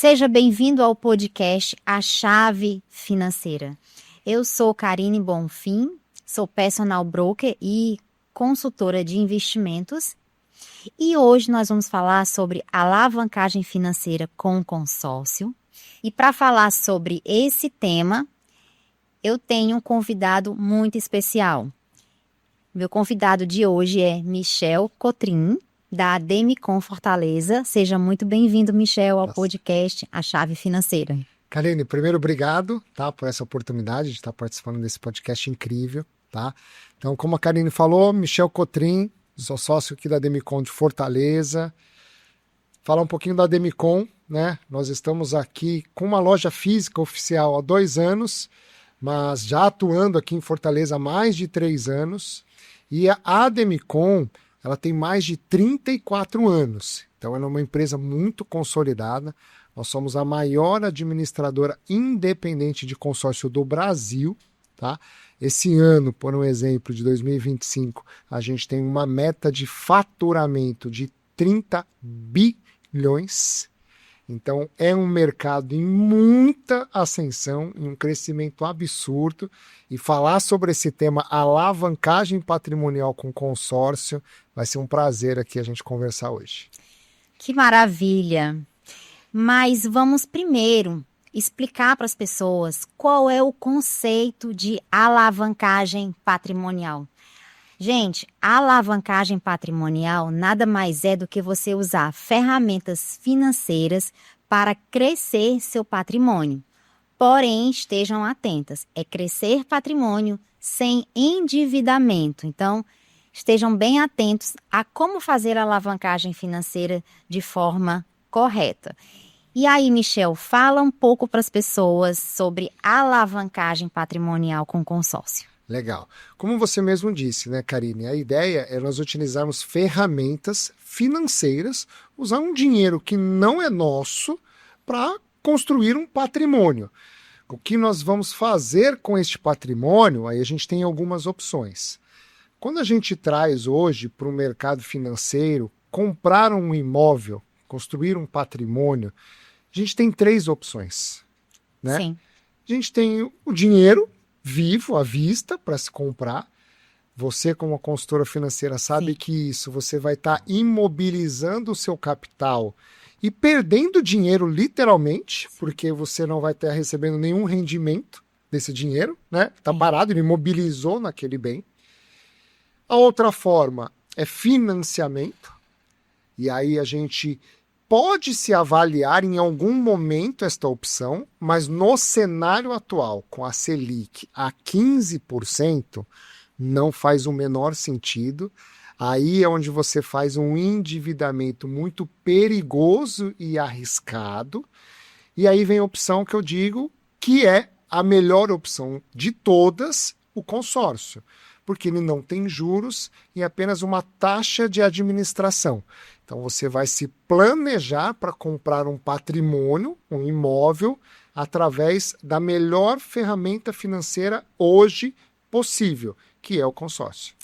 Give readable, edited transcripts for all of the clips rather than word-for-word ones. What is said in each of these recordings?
Seja bem-vindo ao podcast A Chave Financeira. Eu sou Karine Bonfim, sou personal broker e consultora de investimentos. E hoje nós vamos falar sobre alavancagem financeira com consórcio. E para falar sobre esse tema, eu tenho um convidado muito especial. Meu convidado de hoje é Michel Cotrim, da Demicon Fortaleza. Seja muito bem-vindo, Michel, ao podcast A Chave Financeira. Karine, primeiro, obrigado, tá, por essa oportunidade de estar participando desse podcast incrível, tá? Então, como a Karine falou, Michel Cotrim, sou sócio aqui da Demicon de Fortaleza. Falar um pouquinho da Demicon, né? Nós estamos aqui com uma loja física oficial há 2 anos, mas já atuando aqui em Fortaleza há mais de 3 anos. E a Demicon, ela tem mais de 34 anos. Então, ela é uma empresa muito consolidada. Nós somos a maior administradora independente de consórcio do Brasil, tá? Esse ano, por um exemplo, de 2025, a gente tem uma meta de faturamento de 30 bilhões. Então, é um mercado em muita ascensão, em um crescimento absurdo. E falar sobre esse tema, alavancagem patrimonial com consórcio, vai ser um prazer aqui a gente conversar hoje. Que maravilha! Mas vamos primeiro explicar para as pessoas qual é o conceito de alavancagem patrimonial. Gente, a alavancagem patrimonial nada mais é do que você usar ferramentas financeiras para crescer seu patrimônio. Porém, estejam atentas, é crescer patrimônio sem endividamento. Então, estejam bem atentos a como fazer a alavancagem financeira de forma correta. E aí, Michel, fala um pouco para as pessoas sobre alavancagem patrimonial com consórcio. Legal. Como você mesmo disse, né, Karine? A ideia é nós utilizarmos ferramentas financeiras, usar um dinheiro que não é nosso para construir um patrimônio. O que nós vamos fazer com este patrimônio, aí a gente tem algumas opções. Quando a gente traz hoje para o mercado financeiro, comprar um imóvel, construir um patrimônio, a gente tem 3 opções, né? Sim. A gente tem o dinheiro vivo, à vista, para se comprar. Você, como uma consultora financeira, sabe Sim. que isso você vai estar imobilizando o seu capital e perdendo dinheiro literalmente, porque você não vai estar recebendo nenhum rendimento desse dinheiro, né? Está parado, ele imobilizou naquele bem. A outra forma é financiamento, e aí a gente pode se avaliar em algum momento esta opção, mas no cenário atual, com a Selic a 15%, não faz o menor sentido. Aí é onde você faz um endividamento muito perigoso e arriscado. E aí vem a opção que eu digo que é a melhor opção de todas, o consórcio, porque ele não tem juros e apenas uma taxa de administração. Então você vai se planejar para comprar um patrimônio, um imóvel, através da melhor ferramenta financeira hoje possível, que é o consórcio.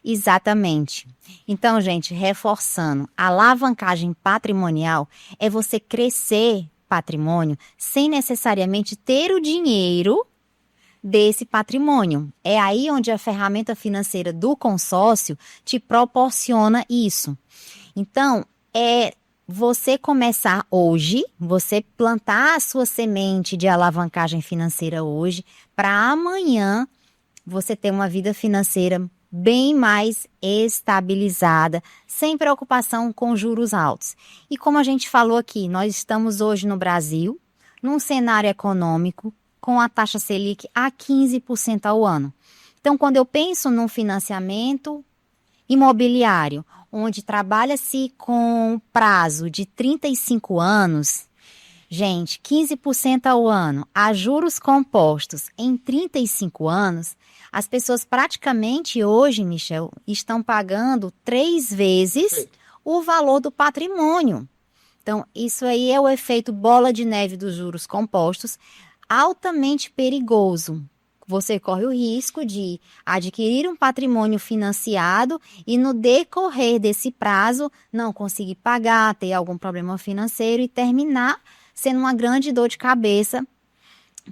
Exatamente. Então, gente, reforçando, a alavancagem patrimonial é você crescer patrimônio sem necessariamente ter o dinheiro desse patrimônio. É aí onde a ferramenta financeira do consórcio te proporciona isso. Então, é você começar hoje, você plantar a sua semente de alavancagem financeira hoje, para amanhã você ter uma vida financeira bem mais estabilizada, sem preocupação com juros altos. E como a gente falou aqui, nós estamos hoje no Brasil, num cenário econômico, com a taxa Selic a 15% ao ano. Então, quando eu penso num financiamento imobiliário, onde trabalha-se com prazo de 35 anos, gente, 15% ao ano, a juros compostos em 35 anos, as pessoas praticamente hoje, Michel, estão pagando 3 vezes o valor do patrimônio. Então, isso aí é o efeito bola de neve dos juros compostos, altamente perigoso. Você corre o risco de adquirir um patrimônio financiado e no decorrer desse prazo não conseguir pagar, ter algum problema financeiro e terminar sendo uma grande dor de cabeça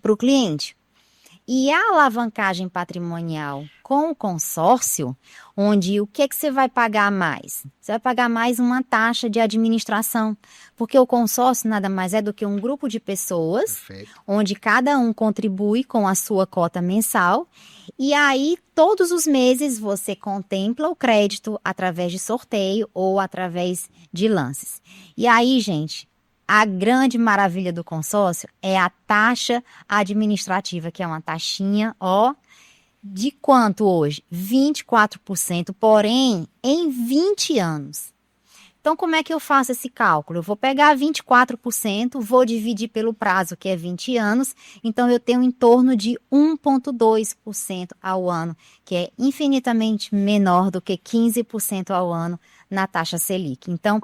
para o cliente. E a alavancagem patrimonial com o consórcio, onde o que você vai pagar mais? Você vai pagar mais uma taxa de administração, porque o consórcio nada mais é do que um grupo de pessoas, Perfeito. onde cada um contribui com a sua cota mensal, e aí todos os meses você contempla o crédito através de sorteio ou através de lances. E aí, gente, a grande maravilha do consórcio é a taxa administrativa, que é uma taxinha, ó, de quanto hoje? 24%, porém, em 20 anos. Então, como é que eu faço esse cálculo? Eu vou pegar 24%, vou dividir pelo prazo, que é 20 anos, então eu tenho em torno de 1,2% ao ano, que é infinitamente menor do que 15% ao ano na taxa Selic. Então,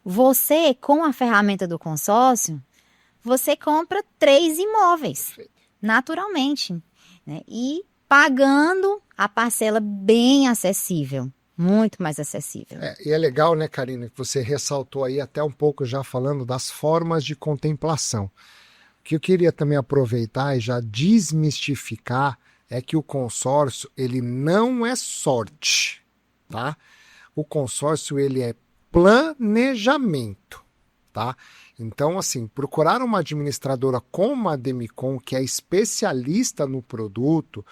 você, com a ferramenta do consórcio, você compra 3 imóveis, naturalmente, né? E pagando a parcela bem acessível. Muito mais acessível. E é legal, né, Karina, que você ressaltou aí até um pouco já falando das formas de contemplação. O que eu queria também aproveitar e já desmistificar é que o consórcio, ele não é sorte, tá? O consórcio, ele é planejamento, tá? Então, assim, procurar uma administradora como a Demicon, que é especialista no produto,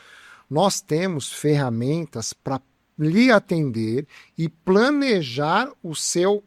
nós temos ferramentas para lhe atender e planejar o seu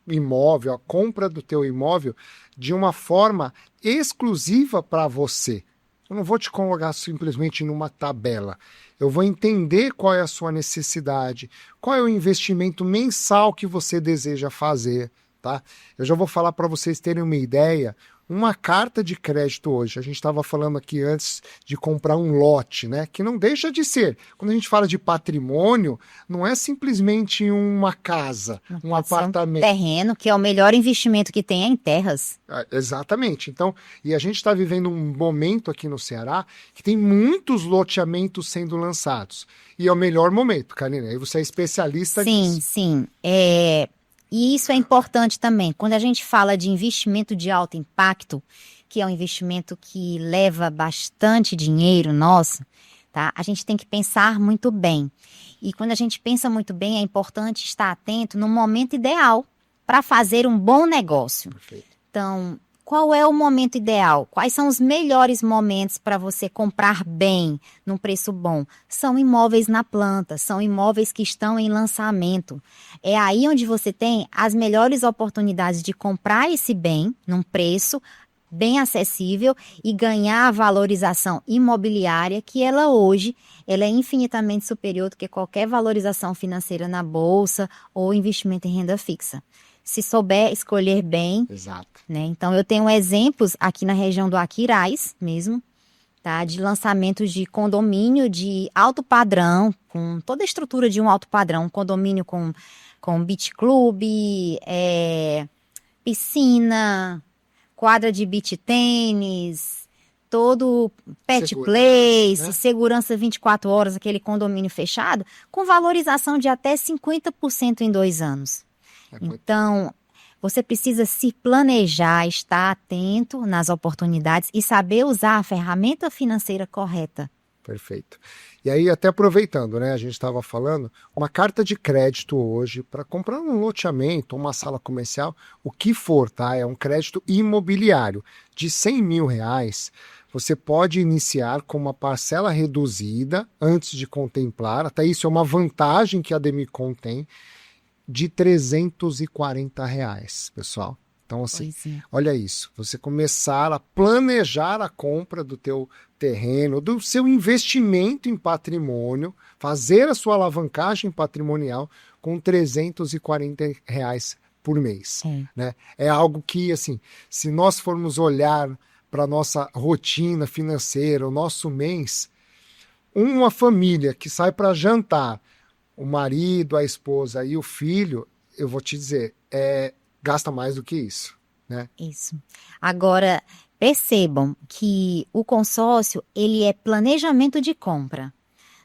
imóvel, a compra do teu imóvel, de uma forma exclusiva para você. Eu não vou te colocar simplesmente numa tabela. Eu vou entender qual é a sua necessidade, qual é o investimento mensal que você deseja fazer, tá? Eu já vou falar para vocês terem uma ideia. Uma carta de crédito hoje, a gente estava falando aqui antes de comprar um lote, né? Que não deixa de ser. Quando a gente fala de patrimônio, não é simplesmente uma casa, um apartamento. Um terreno, que é o melhor investimento que tem é em terras. Exatamente. Então, e a gente está vivendo um momento aqui no Ceará que tem muitos loteamentos sendo lançados. E é o melhor momento, Karina. Aí você é especialista Sim, nisso. sim. E isso é importante também. Quando a gente fala de investimento de alto impacto, que é um investimento que leva bastante dinheiro nosso, tá? A gente tem que pensar muito bem. E quando a gente pensa muito bem, é importante estar atento no momento ideal para fazer um bom negócio. Perfeito. Então, qual é o momento ideal? Quais são os melhores momentos para você comprar bem, num preço bom? São imóveis na planta, são imóveis que estão em lançamento. É aí onde você tem as melhores oportunidades de comprar esse bem, num preço bem acessível e ganhar a valorização imobiliária, que ela hoje ela é infinitamente superior do que qualquer valorização financeira na bolsa ou investimento em renda fixa. Se souber escolher bem, Exato. né? Então, eu tenho exemplos aqui na região do Aquiraz mesmo, tá? De lançamentos de condomínio de alto padrão, com toda a estrutura de um alto padrão, um condomínio com beach club, piscina, quadra de beach tênis, todo pet place, né? Segurança 24 horas, aquele condomínio fechado, com valorização de até 50% em 2 anos. Então, você precisa se planejar, estar atento nas oportunidades e saber usar a ferramenta financeira correta. Perfeito. E aí, até aproveitando, né? A gente estava falando, uma carta de crédito hoje para comprar um loteamento, uma sala comercial, o que for, tá? É um crédito imobiliário de R$100 mil. Você pode iniciar com uma parcela reduzida antes de contemplar. Até isso é uma vantagem que a Demicon tem, de R$340, pessoal. Então, assim, olha isso. Você começar a planejar a compra do teu terreno, do seu investimento em patrimônio, fazer a sua alavancagem patrimonial com R$340 por mês. Né? É algo que, assim, se nós formos olhar para a nossa rotina financeira, o nosso mês, uma família que sai para jantar, o marido, a esposa e o filho, eu vou te dizer, gasta mais do que isso, né? Isso. Agora, percebam que o consórcio, ele é planejamento de compra,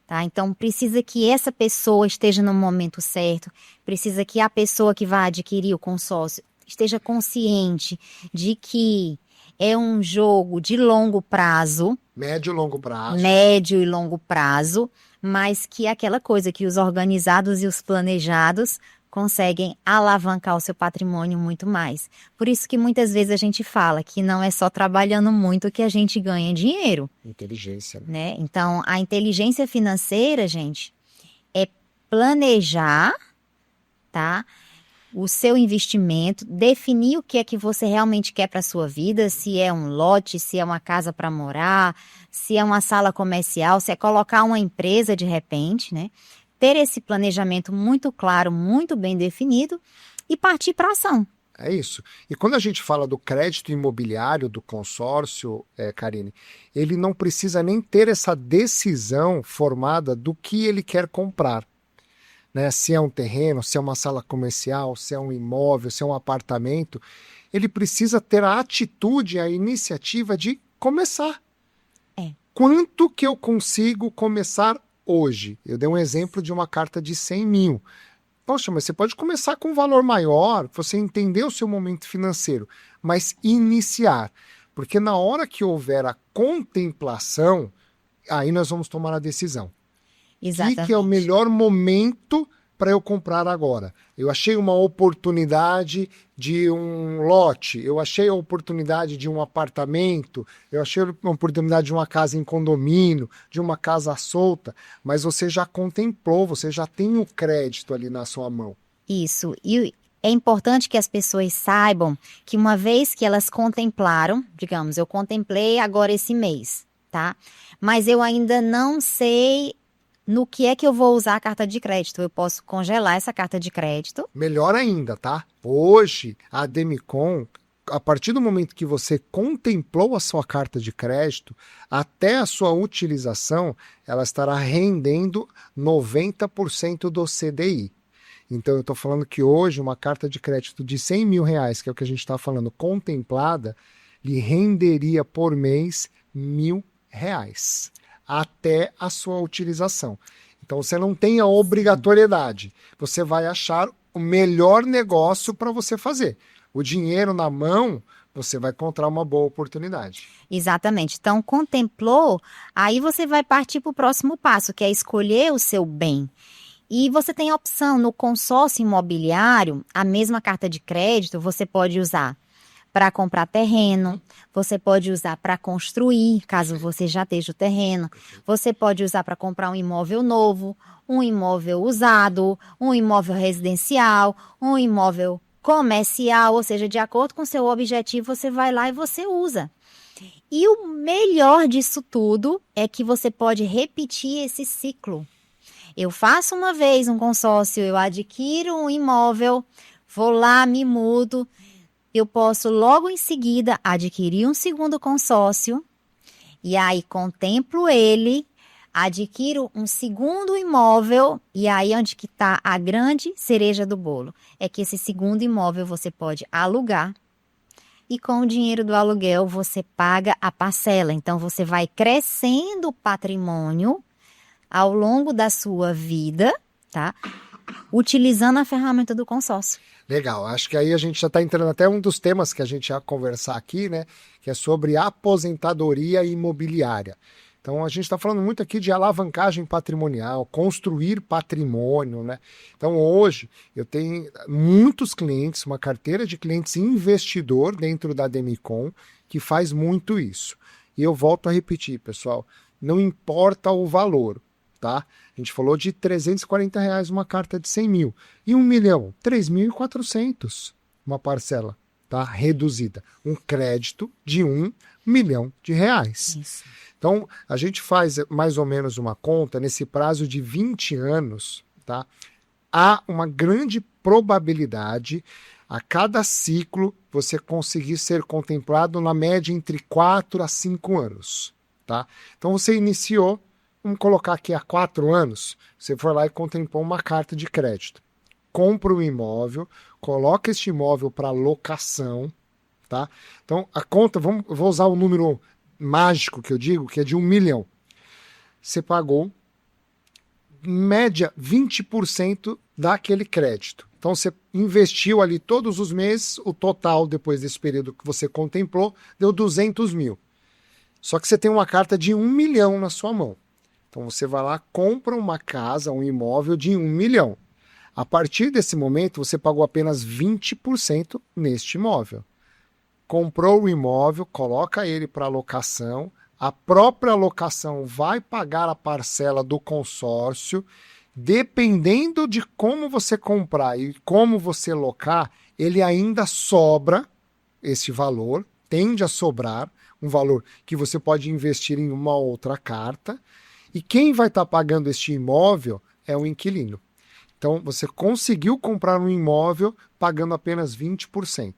tá? Então, precisa que essa pessoa esteja no momento certo, precisa que a pessoa que vai adquirir o consórcio esteja consciente de que É um jogo de longo prazo, Médio e longo prazo. médio e longo prazo, mas que é aquela coisa que os organizados e os planejados conseguem alavancar o seu patrimônio muito mais. Por isso que muitas vezes a gente fala que não é só trabalhando muito que a gente ganha dinheiro, Inteligência, né? né? Então, a inteligência financeira, gente, é planejar, tá? O seu investimento, definir o que é que você realmente quer para a sua vida, se é um lote, se é uma casa para morar, se é uma sala comercial, se é colocar uma empresa de repente, né? Ter esse planejamento muito claro, muito bem definido e partir para ação. É isso. E quando a gente fala do crédito imobiliário, do consórcio, Karine, ele não precisa nem ter essa decisão formada do que ele quer comprar. Né? Se é um terreno, se é uma sala comercial, se é um imóvel, se é um apartamento, ele precisa ter a atitude, a iniciativa de começar. Quanto que eu consigo começar hoje? Eu dei um exemplo de uma carta de 100 mil. Poxa, mas você pode começar com um valor maior, você entender o seu momento financeiro, mas iniciar. Porque na hora que houver a contemplação, aí nós vamos tomar a decisão. Exatamente. O que é o melhor momento para eu comprar agora? Eu achei uma oportunidade de um lote, eu achei a oportunidade de um apartamento, eu achei uma oportunidade de uma casa em condomínio, de uma casa solta, mas você já contemplou, você já tem o crédito ali na sua mão. Isso. E é importante que as pessoas saibam que uma vez que elas contemplaram, digamos, eu contemplei agora esse mês, tá? Mas eu ainda não sei no que é que eu vou usar a carta de crédito. Eu posso congelar essa carta de crédito. Melhor ainda, tá? Hoje, a Demicon, a partir do momento que você contemplou a sua carta de crédito, até a sua utilização, ela estará rendendo 90% do CDI. Então, eu estou falando que hoje, uma carta de crédito de 100 mil reais, que é o que a gente está falando, contemplada, lhe renderia por mês R$ 1.000. Até a sua utilização. Então, você não tem a obrigatoriedade. Você vai achar o melhor negócio para você fazer. O dinheiro na mão, você vai encontrar uma boa oportunidade. Exatamente. Então, contemplou, aí você vai partir para o próximo passo, que é escolher o seu bem. E você tem a opção, no consórcio imobiliário, a mesma carta de crédito, você pode usar para comprar terreno, você pode usar para construir, caso você já esteja o terreno, você pode usar para comprar um imóvel novo, um imóvel usado, um imóvel residencial, um imóvel comercial, ou seja, de acordo com o seu objetivo, você vai lá e você usa. E o melhor disso tudo é que você pode repetir esse ciclo. Eu faço uma vez um consórcio, eu adquiro um imóvel, vou lá, me mudo. Eu posso logo em seguida adquirir um segundo consórcio e aí contemplo ele, adquiro um segundo imóvel e aí onde que está a grande cereja do bolo? É que esse segundo imóvel você pode alugar e com o dinheiro do aluguel você paga a parcela. Então você vai crescendo o patrimônio ao longo da sua vida, tá? Utilizando a ferramenta do consórcio. Legal, acho que aí a gente já está entrando até um dos temas que a gente ia conversar aqui, né? Que é sobre aposentadoria imobiliária. Então a gente está falando muito aqui de alavancagem patrimonial, construir patrimônio, né? Então hoje eu tenho muitos clientes, uma carteira de clientes investidor dentro da Demicon que faz muito isso. E eu volto a repetir, pessoal, não importa o valor. Tá? A gente falou de R$340 uma carta de 100 mil. E 1 milhão? 3.400 uma parcela, tá? Reduzida. Um crédito de 1 milhão de reais. Isso. Então, a gente faz mais ou menos uma conta nesse prazo de 20 anos, tá? Há uma grande probabilidade a cada ciclo você conseguir ser contemplado na média entre 4 a 5 anos, tá? Então, você iniciou. Vamos colocar aqui há 4 anos, você for lá e contemplou uma carta de crédito. Compra um imóvel, coloca este imóvel para locação, tá? Então, a conta, vou usar o número mágico que eu digo, que é de 1 milhão. Você pagou em média, 20% daquele crédito. Então, você investiu ali todos os meses, o total, depois desse período que você contemplou, deu 200 mil. Só que você tem uma carta de 1 milhão na sua mão. Então, você vai lá, compra uma casa, um imóvel de 1 milhão. A partir desse momento, você pagou apenas 20% neste imóvel. Comprou o imóvel, coloca ele para locação, a própria locação vai pagar a parcela do consórcio. Dependendo de como você comprar e como você locar, ele ainda sobra esse valor, tende a sobrar um valor que você pode investir em uma outra carta. E quem vai estar pagando este imóvel é o inquilino. Então, você conseguiu comprar um imóvel pagando apenas 20%.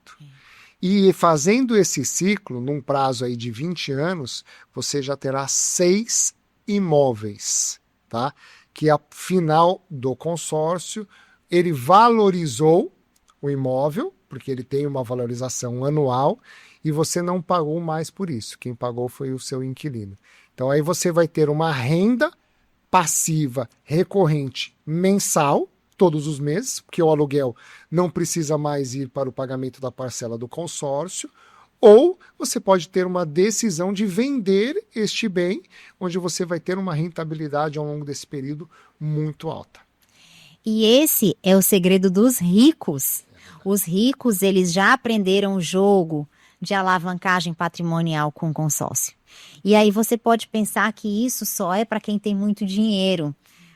E fazendo esse ciclo, num prazo aí de 20 anos, você já terá 6 imóveis, tá? Que a final do consórcio, ele valorizou o imóvel, porque ele tem uma valorização anual, e você não pagou mais por isso. Quem pagou foi o seu inquilino. Então aí você vai ter uma renda passiva recorrente mensal, todos os meses, porque o aluguel não precisa mais ir para o pagamento da parcela do consórcio, ou você pode ter uma decisão de vender este bem, onde você vai ter uma rentabilidade ao longo desse período muito alta. E esse é o segredo dos ricos. Os ricos, eles já aprenderam o jogo de alavancagem patrimonial com consórcio. E aí você pode pensar que isso só é para quem tem muito dinheiro,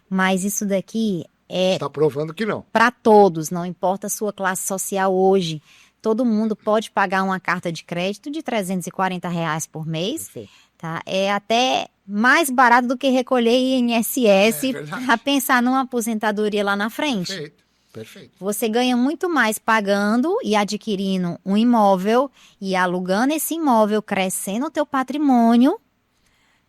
mas isso daqui Está provando que não. Para todos, não importa a sua classe social hoje. Todo mundo pode pagar uma carta de crédito de R$340 por mês. Tá? É até mais barato do que recolher INSS para pensar numa aposentadoria lá na frente. Perfeito, perfeito. Você ganha muito mais pagando e adquirindo um imóvel e alugando esse imóvel, crescendo o teu patrimônio,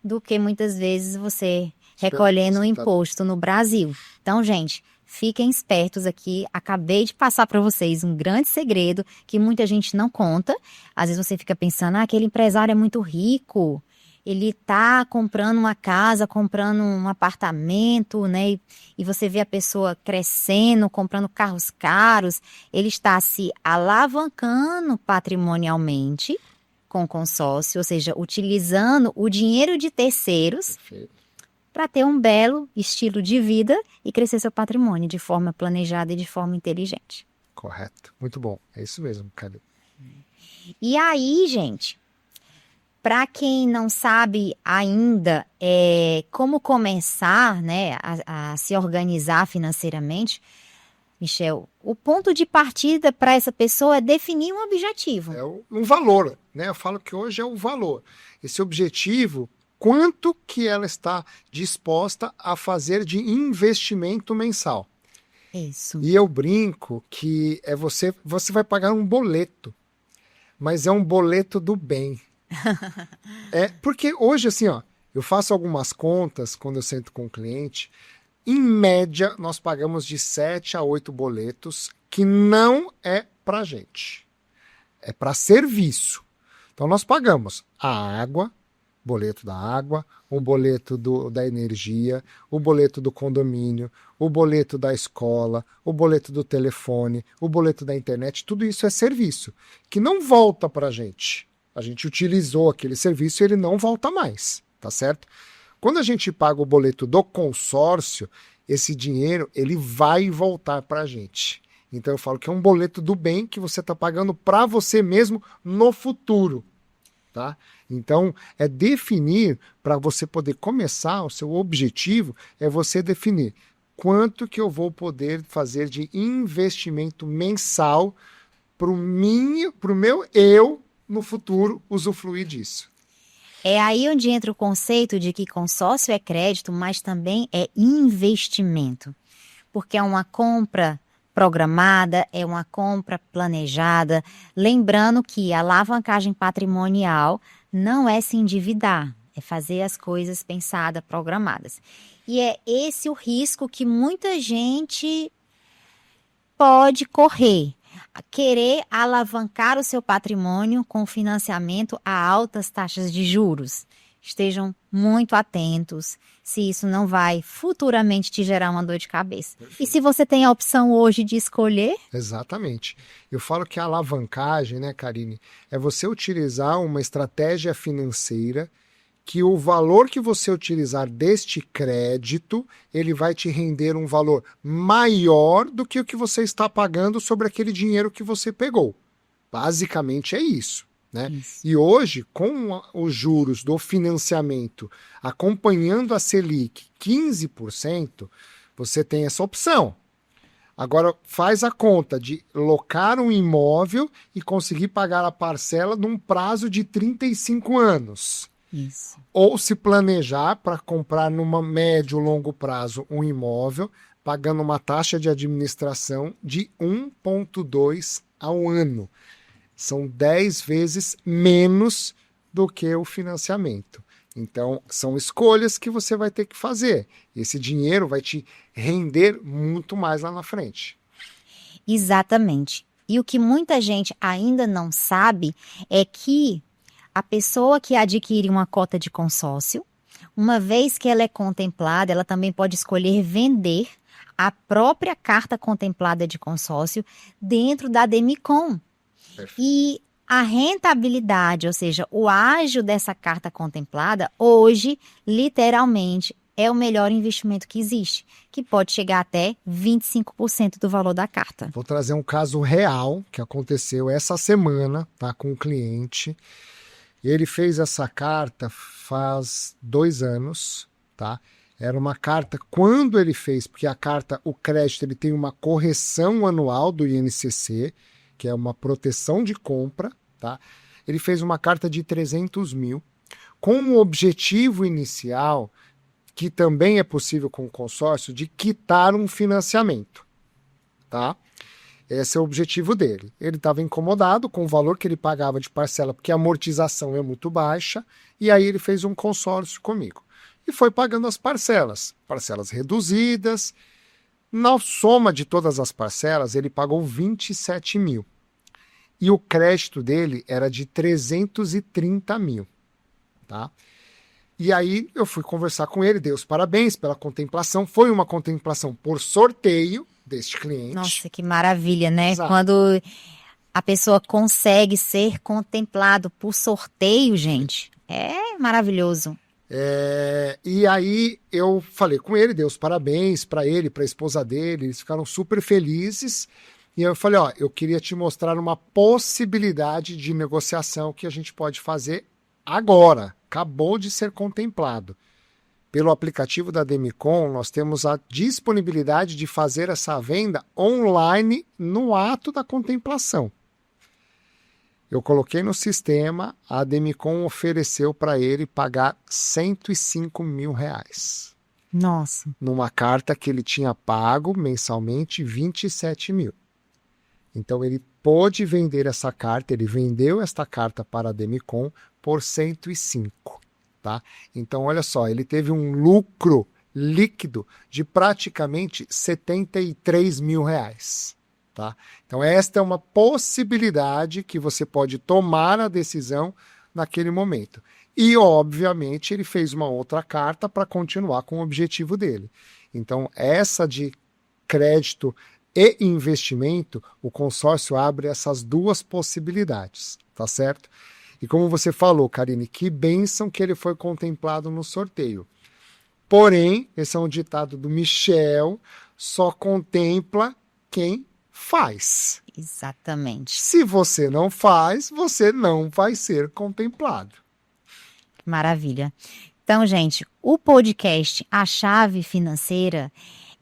do que muitas vezes você recolhendo o imposto no Brasil. Então, gente, fiquem espertos aqui. Acabei de passar para vocês um grande segredo que muita gente não conta. Às vezes você fica pensando, aquele empresário é muito rico, ele está comprando uma casa, comprando um apartamento, né? E você vê a pessoa crescendo, comprando carros caros. Ele está se alavancando patrimonialmente com consórcio, ou seja, utilizando o dinheiro de terceiros para ter um belo estilo de vida e crescer seu patrimônio de forma planejada e de forma inteligente. Correto. Muito bom. É isso mesmo, Calil. E aí, gente, para quem não sabe ainda como começar, né, a se organizar financeiramente, Michel, o ponto de partida para essa pessoa é definir um objetivo. É um valor, né? Eu falo que hoje é o valor. Esse objetivo, quanto que ela está disposta a fazer de investimento mensal. Isso. E eu brinco que você vai pagar um boleto, mas é um boleto do bem. Porque hoje, assim, ó, eu faço algumas contas quando eu sento com o cliente. Em média, nós pagamos de 7 a 8 boletos, que não é para gente. É para serviço. Então, nós pagamos a água, boleto da água, o boleto da energia, o boleto do condomínio, o boleto da escola, o boleto do telefone, o boleto da internet. Tudo isso é serviço, que não volta para a gente. A gente utilizou aquele serviço e ele não volta mais, tá certo? Quando a gente paga o boleto do consórcio, esse dinheiro ele vai voltar para a gente. Então eu falo que é um boleto do bem que você está pagando para você mesmo no futuro. Tá? Então é definir, para você poder começar, o seu objetivo é você definir quanto que eu vou poder fazer de investimento mensal para o meu eu no futuro usufruir disso. É aí onde entra o conceito de que consórcio é crédito, mas também é investimento. Porque é uma compra programada, é uma compra planejada. Lembrando que a alavancagem patrimonial não é se endividar, é fazer as coisas pensadas, programadas. E é esse o risco que muita gente pode correr. Querer alavancar o seu patrimônio com financiamento a altas taxas de juros. estejam muito atentos se isso não vai futuramente te gerar uma dor de cabeça. Perfeito. E se você tem a opção hoje de escolher... Exatamente. Eu falo que a alavancagem, né, Karine, é você utilizar uma estratégia financeira que o valor que você utilizar deste crédito, ele vai te render um valor maior do que o que você está pagando sobre aquele dinheiro que você pegou. Basicamente é isso. Né? E hoje, com os juros do financiamento acompanhando a Selic 15%, você tem essa opção. Agora, faz a conta de locar um imóvel e conseguir pagar a parcela num prazo de 35 anos. Isso. Ou se planejar para comprar numa médio ou longo prazo um imóvel, pagando uma taxa de administração de 1,2 ao ano. São 10 vezes menos do que o financiamento. Então, são escolhas que você vai ter que fazer. Esse dinheiro vai te render muito mais lá na frente. Exatamente. E o que muita gente ainda não sabe é que a pessoa que adquire uma cota de consórcio, uma vez que ela é contemplada, ela também pode escolher vender a própria carta contemplada de consórcio dentro da Demicon. E a rentabilidade, ou seja, o ágio dessa carta contemplada, hoje, literalmente, é o melhor investimento que existe, que pode chegar até 25% do valor da carta. Vou trazer um caso real que aconteceu essa semana, tá, com um cliente. Ele fez essa carta faz 2 anos, tá? Era uma carta, quando ele fez, porque a carta, o crédito, ele tem uma correção anual do INCC, que é uma proteção de compra, tá? Ele fez uma carta de 300 mil, com o objetivo inicial, que também é possível com o consórcio, de quitar um financiamento, tá? Esse é o objetivo dele. Ele estava incomodado com o valor que ele pagava de parcela, porque a amortização é muito baixa, e aí ele fez um consórcio comigo. E foi pagando as parcelas reduzidas. Na soma de todas as parcelas, ele pagou 27 mil. E o crédito dele era de 330 mil. Tá? E aí eu fui conversar com ele, dei os parabéns pela contemplação. Foi uma contemplação por sorteio deste cliente. Nossa, que maravilha, né? Exato. Quando a pessoa consegue ser contemplado por sorteio, gente, é maravilhoso. E aí eu falei com ele, dei os parabéns para ele, para a esposa dele, eles ficaram super felizes. E eu falei, ó, eu queria te mostrar uma possibilidade de negociação que a gente pode fazer agora. Acabou de ser contemplado. Pelo aplicativo da Demicon, nós temos a disponibilidade de fazer essa venda online no ato da contemplação. Eu coloquei no sistema, a Demicon ofereceu para ele pagar 105 mil reais. Nossa. Numa carta que ele tinha pago mensalmente 27 mil. Então ele pôde vender essa carta, ele vendeu esta carta para a Demicon por 105. Tá? Então olha só, ele teve um lucro líquido de praticamente 73 mil reais. Tá? Então esta é uma possibilidade que você pode tomar a decisão naquele momento. E, obviamente, ele fez uma outra carta para continuar com o objetivo dele. Então, essa de crédito e investimento, o consórcio abre essas duas possibilidades, tá certo? E como você falou, Karine, que bênção que ele foi contemplado no sorteio. Porém, esse é um ditado do Michel, só contempla quem faz. Exatamente. Se você não faz, você não vai ser contemplado. Maravilha. Então, gente, o podcast A Chave Financeira,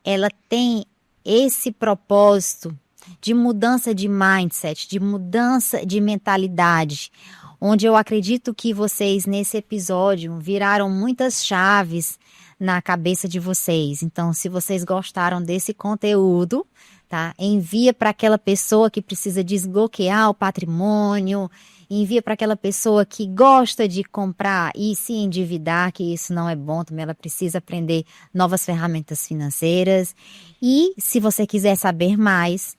ela tem esse propósito de mudança de mindset, de mudança de mentalidade, onde eu acredito que vocês, nesse episódio, viraram muitas chaves na cabeça de vocês. Então, se vocês gostaram desse conteúdo, tá? Envia para aquela pessoa que precisa desbloquear o patrimônio, envia para aquela pessoa que gosta de comprar e se endividar, que isso não é bom, também ela precisa aprender novas ferramentas financeiras. E se você quiser saber mais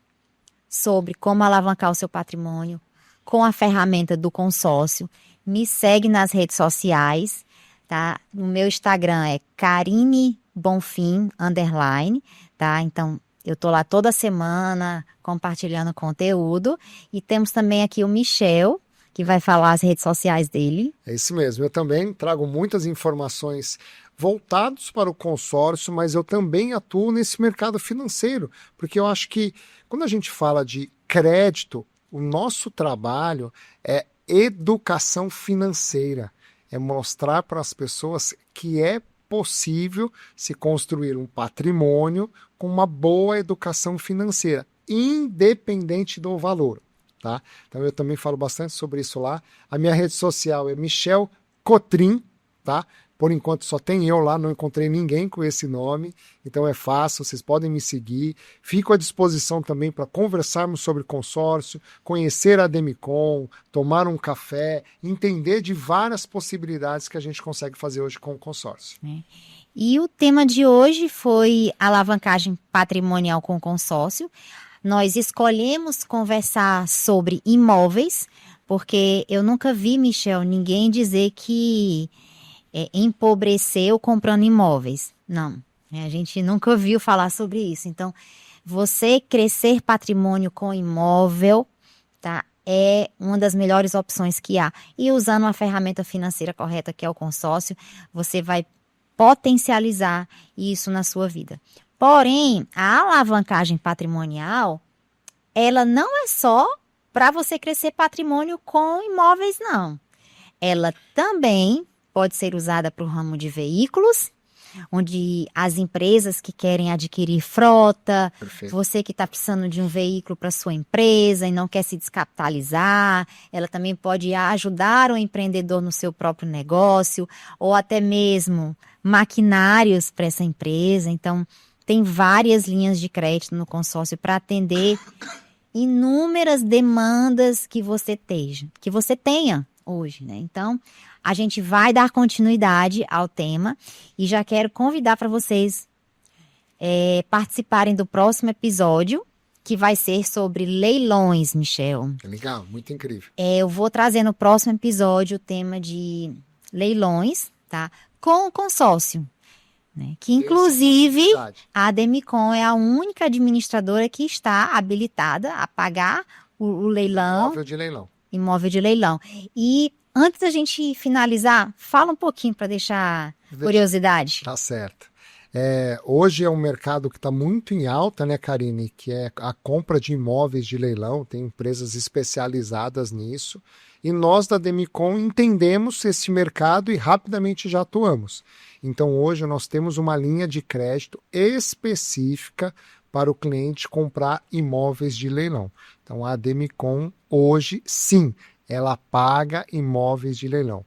sobre como alavancar o seu patrimônio com a ferramenta do consórcio, me segue nas redes sociais. tá? O meu Instagram é Karine Bonfim, _, tá? Então, eu tô lá toda semana compartilhando conteúdo. E temos também aqui o Michel, que vai falar as redes sociais dele. É isso mesmo, eu também trago muitas informações voltadas para o consórcio, mas eu também atuo nesse mercado financeiro, porque eu acho que quando a gente fala de crédito, o nosso trabalho é educação financeira, é mostrar para as pessoas que é possível se construir um patrimônio com uma boa educação financeira, independente do valor. Tá? Então eu também falo bastante sobre isso lá. A minha rede social é Michel Cotrim, tá? Por enquanto só tem eu lá, não encontrei ninguém com esse nome, então é fácil, vocês podem me seguir. Fico à disposição também para conversarmos sobre consórcio, conhecer a Demicon, tomar um café, entender de várias possibilidades que a gente consegue fazer hoje com o consórcio. E o tema de hoje foi alavancagem patrimonial com consórcio. Nós escolhemos conversar sobre imóveis, porque eu nunca vi, Michel, ninguém dizer que empobreceu comprando imóveis. Não, a gente nunca ouviu falar sobre isso. Então, você crescer patrimônio com imóvel, tá, é uma das melhores opções que há. E usando a ferramenta financeira correta, que é o consórcio, você vai potencializar isso na sua vida. Porém, a alavancagem patrimonial, ela não é só para você crescer patrimônio com imóveis, não. Ela também pode ser usada para o ramo de veículos, onde as empresas que querem adquirir frota, Perfeito. Você que está precisando de um veículo para sua empresa e não quer se descapitalizar, ela também pode ajudar o empreendedor no seu próprio negócio, ou até mesmo maquinários para essa empresa. Então, tem várias linhas de crédito no consórcio para atender inúmeras demandas que você tenha hoje, né? Então, a gente vai dar continuidade ao tema e já quero convidar para vocês participarem do próximo episódio, que vai ser sobre leilões, Michel. Legal, muito incrível. Eu vou trazer no próximo episódio o tema de leilões, tá? Com o consórcio, né? Que inclusive a Demicon é a única administradora que está habilitada a pagar o leilão. Imóvel de leilão. E antes da gente finalizar, fala um pouquinho para deixar curiosidade. Tá certo. Hoje é um mercado que está muito em alta, né, Karine? Que é a compra de imóveis de leilão, tem empresas especializadas nisso. E nós da Demicon entendemos esse mercado e rapidamente já atuamos. Então hoje nós temos uma linha de crédito específica para o cliente comprar imóveis de leilão. Então a Demicon hoje, sim, ela paga imóveis de leilão.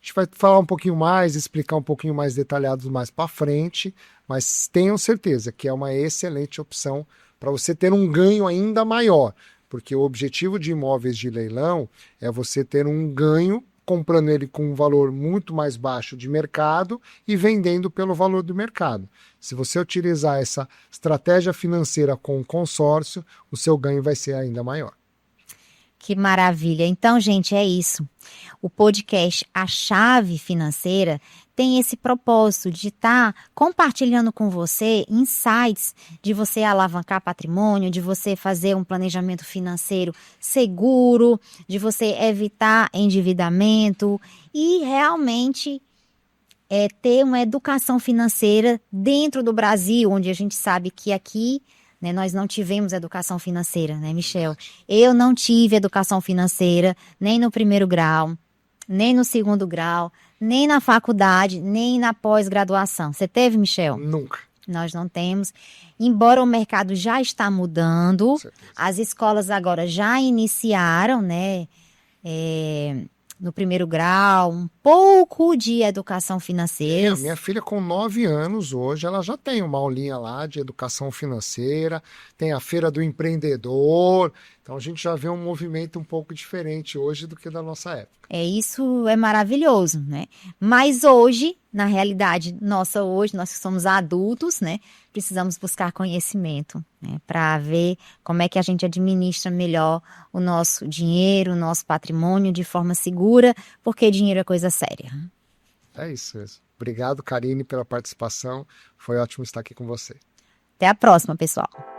A gente vai falar um pouquinho mais, explicar um pouquinho mais detalhados mais para frente, mas tenham certeza que é uma excelente opção para você ter um ganho ainda maior, porque o objetivo de imóveis de leilão é você ter um ganho comprando ele com um valor muito mais baixo de mercado e vendendo pelo valor do mercado. Se você utilizar essa estratégia financeira com o consórcio, o seu ganho vai ser ainda maior. Que maravilha. Então, gente, é isso. O podcast A Chave Financeira tem esse propósito de estar compartilhando com você insights de você alavancar patrimônio, de você fazer um planejamento financeiro seguro, de você evitar endividamento e realmente ter uma educação financeira dentro do Brasil, onde a gente sabe que aqui, né, nós não tivemos educação financeira, né, Michel? Eu não tive educação financeira nem no primeiro grau, nem no segundo grau, nem na faculdade, nem na pós-graduação. Você teve, Michel? Nunca. Nós não temos. Embora o mercado já está mudando, as escolas agora já iniciaram, né, no primeiro grau, um pouco de educação financeira. Minha filha com 9 anos hoje, ela já tem uma aulinha lá de educação financeira, tem a Feira do Empreendedor, então a gente já vê um movimento um pouco diferente hoje do que da nossa época. Isso é maravilhoso, né? Mas hoje, na realidade nossa hoje, nós que somos adultos, né, precisamos buscar conhecimento, né, para ver como é que a gente administra melhor o nosso dinheiro, o nosso patrimônio de forma segura, porque dinheiro é coisa séria. É isso mesmo. Obrigado, Karine, pela participação. Foi ótimo estar aqui com você. Até a próxima, pessoal.